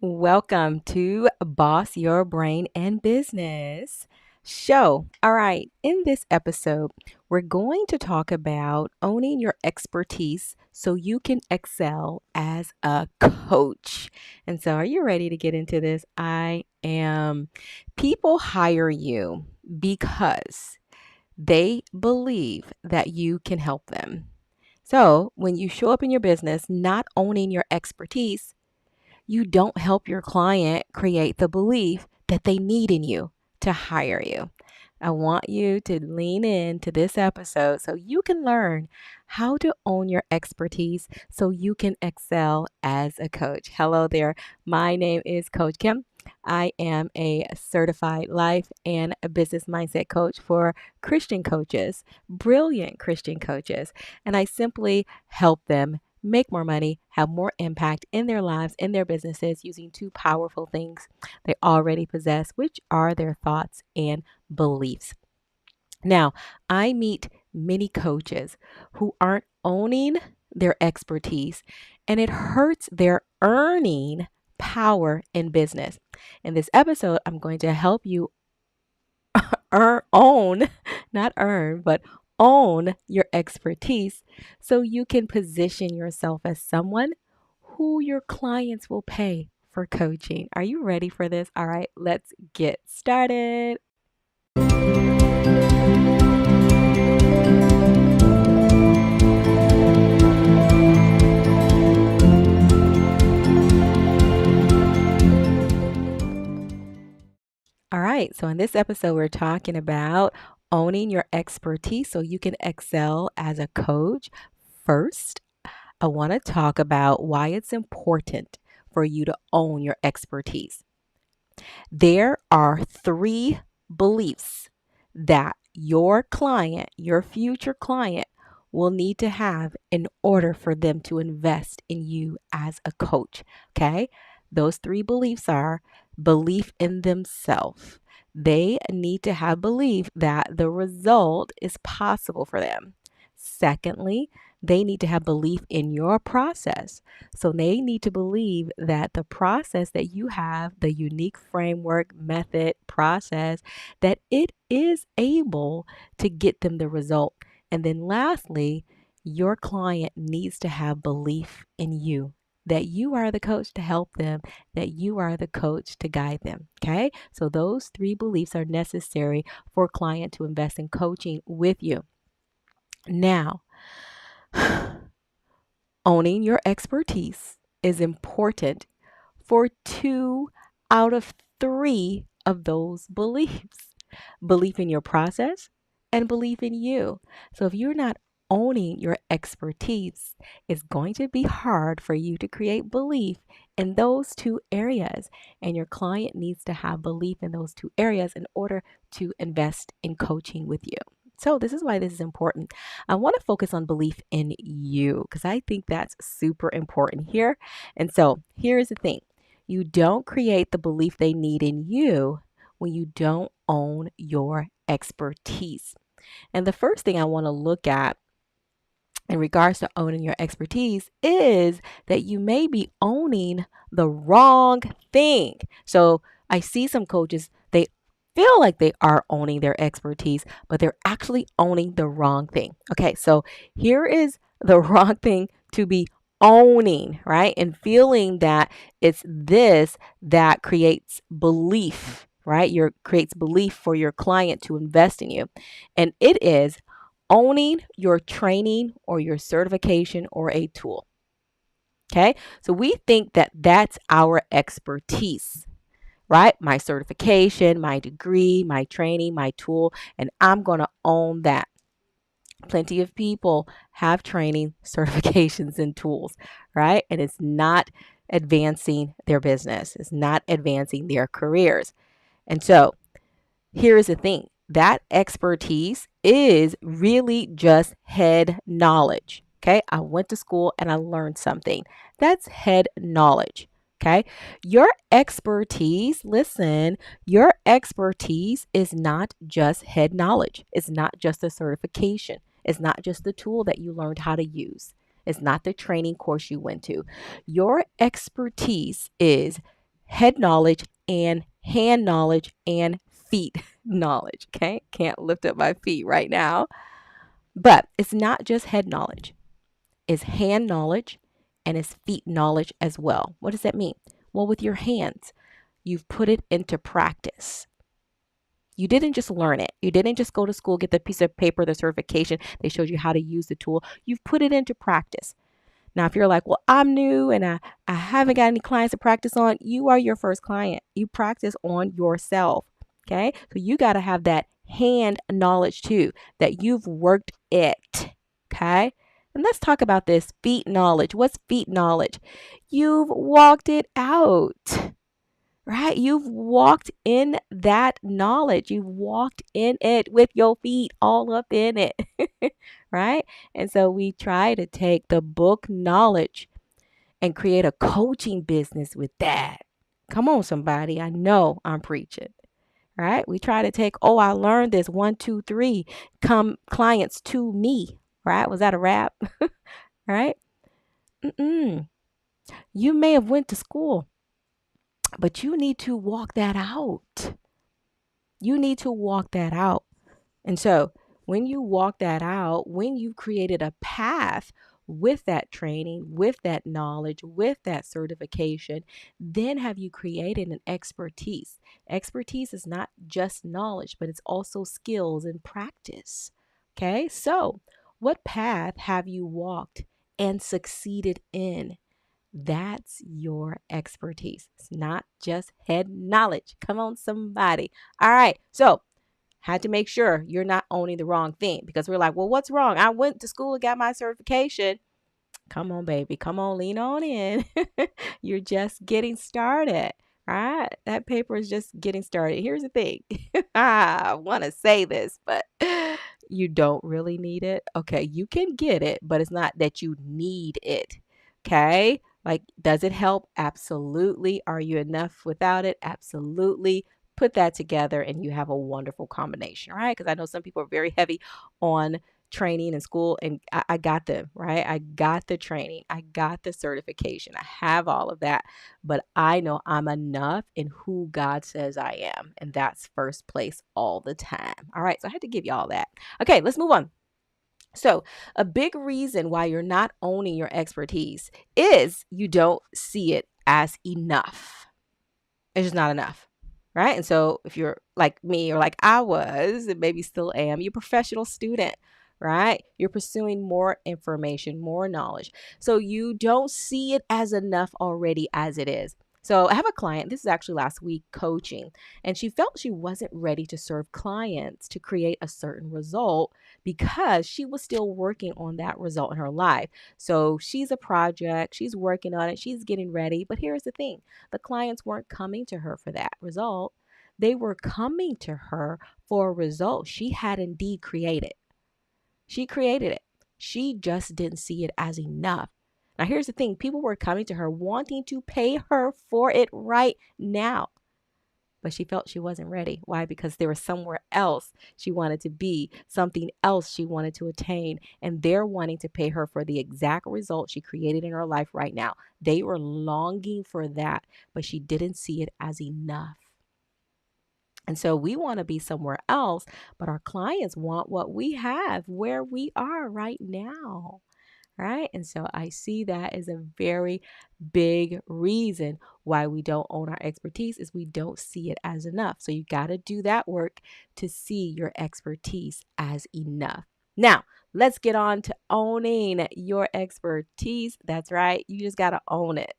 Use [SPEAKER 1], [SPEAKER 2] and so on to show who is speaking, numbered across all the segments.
[SPEAKER 1] Welcome to Boss Your Brain and Business show. All right, in this episode, we're going to talk about owning your expertise so you can excel as a coach. And so, are you ready to get into this? I am. People hire you because they believe that you can help them. So, when you show up in your business not owning your expertise, you don't help your client create the belief that they need in you to hire you. I want you to lean into this episode so you can learn how to own your expertise so you can excel as a coach. Hello there. My name is Coach Kim. I am a certified life and a business mindset coach for Christian coaches, brilliant Christian coaches, and I simply help them make more money, have more impact in their lives, in their businesses using two powerful things they already possess, which are their thoughts and beliefs. Now, I meet many coaches who aren't owning their expertise and it hurts their earning power in business. In this episode, I'm going to help you own, not earn, but own your expertise so you can position yourself as someone who your clients will pay for coaching. Are you ready for this? All right, let's get started. All right, so in this episode, we're talking about owning your expertise so you can excel as a coach. First, I want to talk about why it's important for you to own your expertise. There are three beliefs that your client, your future client, will need to have in order for them to invest in you as a coach. Okay. Those three beliefs are belief in themselves. They need to have belief that the result is possible for them. Secondly, they need to have belief in your process. So they need to believe that the process that you have, the unique framework, method, process, that it is able to get them the result. And then lastly, your client needs to have belief in you. That you are the coach to help them, that you are the coach to guide them. Okay. So those three beliefs are necessary for a client to invest in coaching with you. Now, owning your expertise is important for two out of three of those beliefs: belief in your process and belief in you. So if you're not owning your expertise, it's going to be hard for you to create belief in those two areas. And your client needs to have belief in those two areas in order to invest in coaching with you. So, this is why this is important. I want to focus on belief in you because I think that's super important here. And so, here's the thing: you don't create the belief they need in you when you don't own your expertise. And the first thing I want to look at in regards to owning your expertise is that you may be owning the wrong thing. So I see some coaches, they feel like they are owning their expertise, but they're actually owning the wrong thing. Okay, so here is the wrong thing to be owning, right? And feeling that it's this that creates belief, right? Your creates belief for your client to invest in you. And it is owning your training or your certification or a tool. Okay, so we think that that's our expertise, right? My certification, my degree, my training, my tool, and I'm going to own that. Plenty of people have training, certifications, and tools, right? And it's not advancing their business, it's not advancing their careers. And so here's the thing: that expertise is really just head knowledge. Okay. I went to school and I learned something. That's head knowledge. Okay. Your expertise, listen, your expertise is not just head knowledge. It's not just a certification. It's not just the tool that you learned how to use. It's not the training course you went to. Your expertise is head knowledge and hand knowledge and feet knowledge. Okay. Can't lift up my feet right now. But it's not just head knowledge, it's hand knowledge and it's feet knowledge as well. What does that mean? Well, with your hands, you've put it into practice. You didn't just learn it. You didn't just go to school, get the piece of paper, the certification. They showed you how to use the tool. You've put it into practice. Now, if you're like, well, I'm new and I haven't got any clients to practice on, you are your first client. You practice on yourself. Okay. So you got to have that hand knowledge too, that you've worked it. Okay. And let's talk about this feet knowledge. What's feet knowledge? You've walked it out, right? You've walked in that knowledge. You've walked in it with your feet all up in it, right? And so we try to take the book knowledge and create a coaching business with that. Come on, somebody. I know I'm preaching, right? We try to take, oh, I learned this 1, 2, 3, come clients to me, right? Was that a rap? Right? Mm-mm. You may have went to school, but you need to walk that out. You need to walk that out. And so when you walk that out, when you've created a path with that training, with that knowledge, with that certification, then have you created an expertise. Expertise is not just knowledge, but it's also skills and practice. Okay, so what path have you walked and succeeded in? That's your expertise. It's not just head knowledge. Come on, somebody. All right, so had to make sure you're not owning the wrong thing, because we're like, well, what's wrong? I went to school and got my certification. Come on, baby. Come on, lean on in. You're just getting started, right? That paper is just getting started. Here's the thing. I want to say this, but you don't really need it. Okay, you can get it, but it's not that you need it. Okay? Like, does it help? Absolutely. Are you enough without it? Absolutely. Put that together and you have a wonderful combination, right? Because I know some people are very heavy on training in school, and I got them, right? I got the training, I got the certification, I have all of that, but I know I'm enough in who God says I am, and that's first place all the time. All right, so I had to give you all that. Okay, let's move on. So, a big reason why you're not owning your expertise is you don't see it as enough. It's just not enough. Right. And so if you're like me or like I was, and maybe still am, you're a professional student, right? You're pursuing more information, more knowledge. So you don't see it as enough already as it is. So I have a client, this is actually last week coaching, and she felt she wasn't ready to serve clients to create a certain result because she was still working on that result in her life. So she's a project, she's working on it, she's getting ready. But here's the thing, the clients weren't coming to her for that result. They were coming to her for a result she had indeed created. She created it. She just didn't see it as enough. Now, here's the thing, people were coming to her wanting to pay her for it right now. But she felt she wasn't ready. Why? Because there was somewhere else she wanted to be, something else she wanted to attain, and they're wanting to pay her for the exact result she created in her life right now. They were longing for that, but she didn't see it as enough. And so we want to be somewhere else, but our clients want what we have where we are right now. Right. And so I see that as a very big reason why we don't own our expertise, is we don't see it as enough. So you got to do that work to see your expertise as enough. Now, let's get on to owning your expertise. That's right. You just got to own it.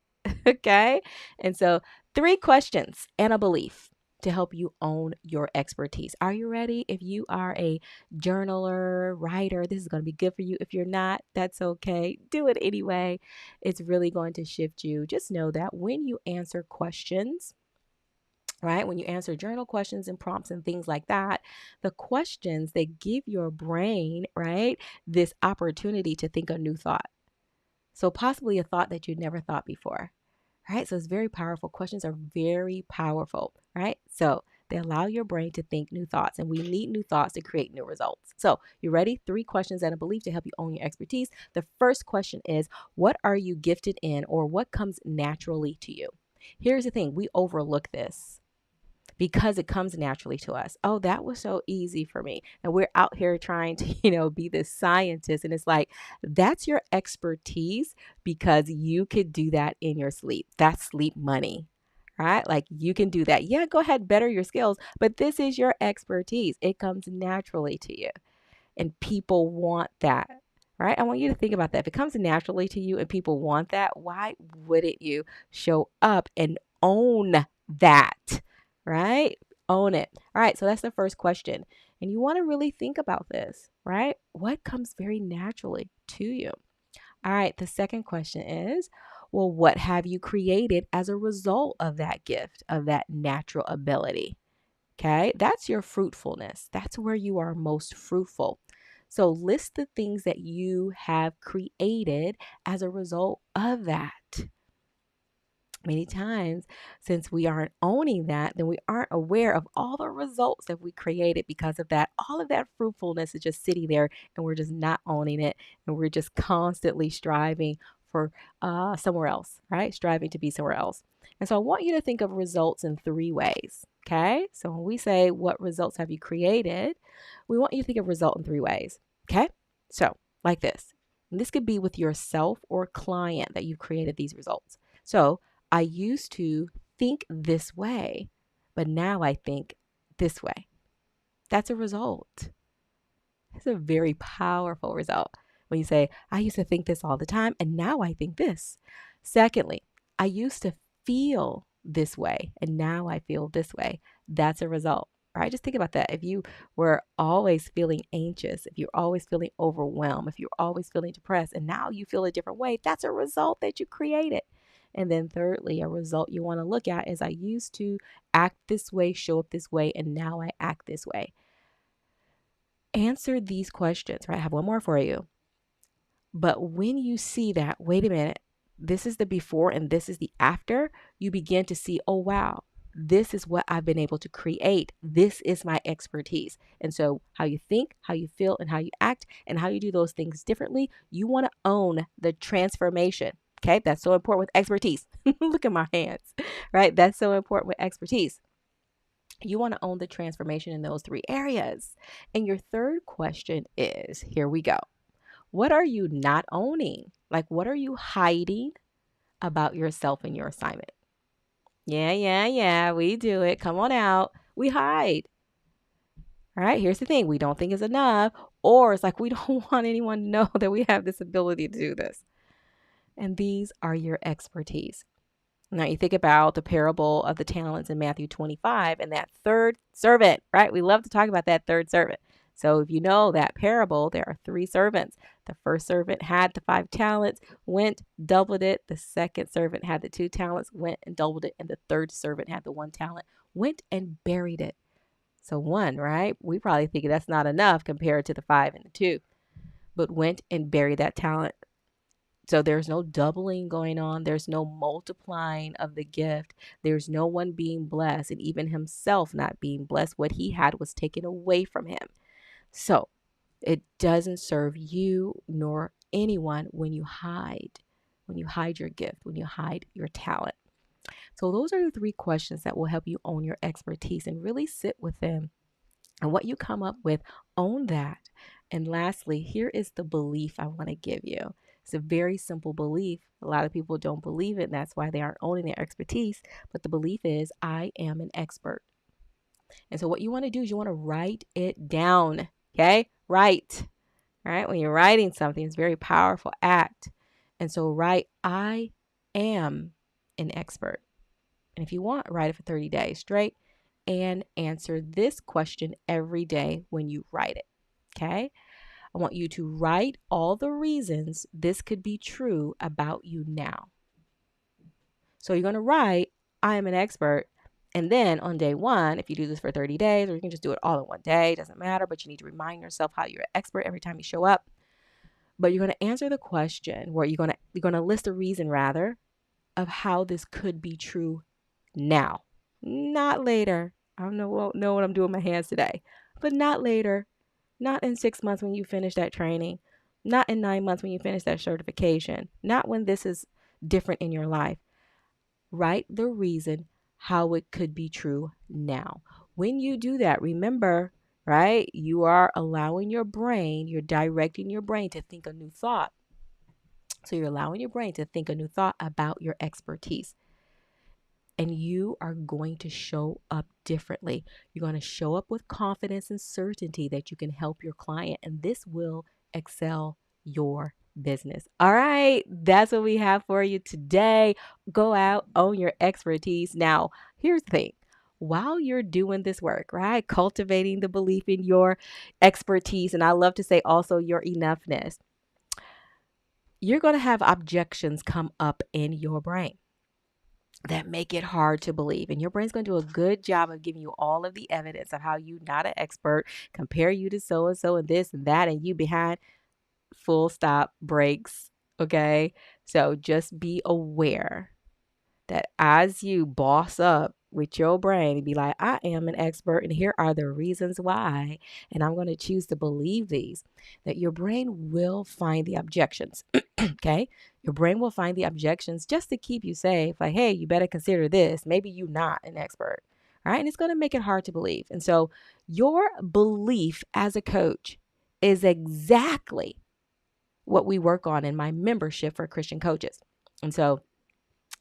[SPEAKER 1] Okay. And so 3 questions and a belief to help you own your expertise. Are you ready? If you are a journaler, writer, this is going to be good for you. If you're not, that's okay. Do it anyway. It's really going to shift you. Just know that when you answer questions, right? When you answer journal questions and prompts and things like that, the questions, they give your brain, right, this opportunity to think a new thought. So possibly a thought that you'd never thought before. Right? So it's very powerful. Questions are very powerful, right? So they allow your brain to think new thoughts, and we need new thoughts to create new results. So you ready? 3 questions and a belief to help you own your expertise. The first question is, what are you gifted in, or what comes naturally to you? Here's the thing, we overlook this because it comes naturally to us. Oh, that was so easy for me. And we're out here trying to, be this scientist. And it's like, that's your expertise because you could do that in your sleep. That's sleep money, right? Like you can do that. Yeah, go ahead, better your skills, but this is your expertise. It comes naturally to you and people want that. Right? I want you to think about that. If it comes naturally to you and people want that, why wouldn't you show up and own that? Right? Own it. All right. So that's the first question. And you want to really think about this, right? What comes very naturally to you? All right. The second question is, well, what have you created as a result of that gift, of that natural ability? Okay, that's your fruitfulness. That's where you are most fruitful. So list the things that you have created as a result of that. Many times, since we aren't owning that, then we aren't aware of all the results that we created because of that. All of that fruitfulness is just sitting there and we're just not owning it. And we're just constantly striving for somewhere else, right? Striving to be somewhere else. And so I want you to think of results in three ways. Okay. So when we say, what results have you created? We want you to think of result in three ways. Okay. So, like this. And this could be with yourself or client that you've created these results. So, I used to think this way, but now I think this way. That's a result. It's a very powerful result when you say, I used to think this all the time, and now I think this. Secondly, I used to feel this way, and now I feel this way. That's a result. Right? Just think about that. If you were always feeling anxious, if you're always feeling overwhelmed, if you're always feeling depressed, and now you feel a different way, that's a result that you created. And then thirdly, a result you want to look at is I used to act this way, show up this way, and now I act this way. Answer these questions, right? I have one more for you. But when you see that, wait a minute, this is the before and this is the after, you begin to see, oh, wow, this is what I've been able to create. This is my expertise. And so how you think, how you feel, and how you act, and how you do those things differently, you want to own the transformation. Okay, that's so important with expertise. Look at my hands, right? That's so important with expertise. You want to own the transformation in those three areas. And your third question is, here we go. What are you not owning? Like, what are you hiding about yourself and your assignment? Yeah, we do it. Come on out. We hide. All right, here's the thing. We don't think it's enough, or it's like we don't want anyone to know that we have this ability to do this. And these are your expertise. Now you think about the parable of the talents in Matthew 25 and that third servant, right? We love to talk about that third servant. So if you know that parable, there are three servants. The first servant had the 5 talents, went, doubled it. The second servant had the 2 talents, went and doubled it. And the third servant had the 1 talent, went and buried it. So 1, right? We probably think that's not enough compared to the 5 and the 2, but went and buried that talent. So there's no doubling going on. There's no multiplying of the gift. There's no one being blessed, and even himself not being blessed. What he had was taken away from him. So it doesn't serve you nor anyone when you hide your gift, when you hide your talent. So those are the 3 questions that will help you own your expertise and really sit with them. And what you come up with, own that. And lastly, here is the belief I want to give you. It's a very simple belief. A lot of people don't believe it, and that's why they aren't owning their expertise. But the belief is, I am an expert. And so what you want to do is you want to write it down. Okay? Write. All right? When you're writing something, it's a very powerful act. And so write, I am an expert. And if you want, write it for 30 days straight and answer this question every day when you write it. Okay? I want you to write all the reasons this could be true about you now. So you're going to write, I am an expert. And then on day 1, if you do this for 30 days, or you can just do it all in one day, doesn't matter, but you need to remind yourself how you're an expert every time you show up. But you're going to answer the question where you're going to list a reason rather of how this could be true now, not later. I don't know what I'm doing with my hands today, but not later. Not in 6 months when you finish that training. Not in 9 months when you finish that certification. Not when this is different in your life. write the reason how it could be true now. When you do that, remember, right? You are allowing your brain, you're directing your brain to think a new thought. So you're allowing your brain to think a new thought about your expertise. And you are going to show up differently. You're going to show up with confidence and certainty that you can help your client, and this will excel your business. All right, that's what we have for you today. Go out, own your expertise. Now, here's the thing. While you're doing this work, right, cultivating the belief in your expertise, and I love to say also your enoughness, you're going to have objections come up in your brain that make it hard to believe. And your brain's going to do a good job of giving you all of the evidence of how you're not an expert, compare you to so and this and that, and you behind. Full stop, breaks. Okay. So just be aware that as you boss up with your brain and be like, I am an expert and here are the reasons why, and I'm going to choose to believe these, that your brain will find the objections. Okay. Your brain will find the objections just to keep you safe. Like, hey, you better consider this. Maybe you're not an expert. All right. And it's going to make it hard to believe. And so your belief as a coach is exactly what we work on in my membership for Christian coaches. And so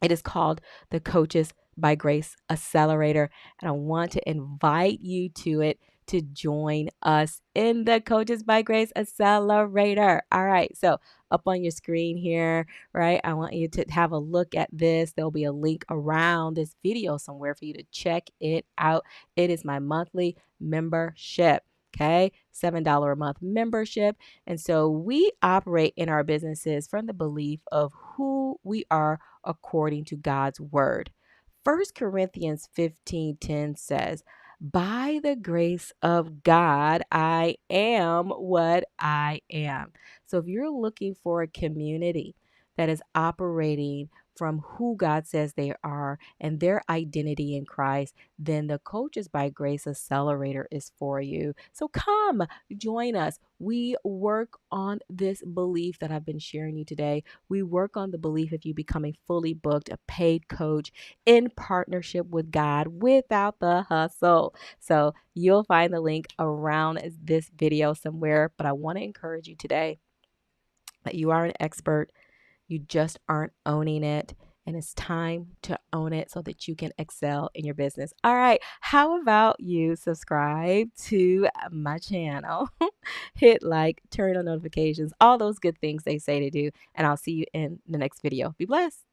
[SPEAKER 1] it is called the Coaches by Grace Accelerator. And I want to invite you to it to join us in the Coaches by Grace Accelerator. All right. So up on your screen here, right? I want you to have a look at this. There'll be a link around this video somewhere for you to check it out. It is my monthly membership. Okay, $7 a month membership. And so we operate in our businesses from the belief of who we are according to God's word. 1 Corinthians 15:10 says, by the grace of God, I am what I am. So if you're looking for a community that is operating from who God says they are and their identity in Christ, then the Coaches by Grace Accelerator is for you. So come join us. We work on this belief that I've been sharing you today. We work on the belief of you becoming fully booked, a paid coach in partnership with God without the hustle. So you'll find the link around this video somewhere, but I want to encourage you today that you are an expert. You just aren't owning it. And it's time to own it so that you can excel in your business. All right. How about you subscribe to my channel? Hit like, turn on notifications, all those good things they say to do. And I'll see you in the next video. Be blessed.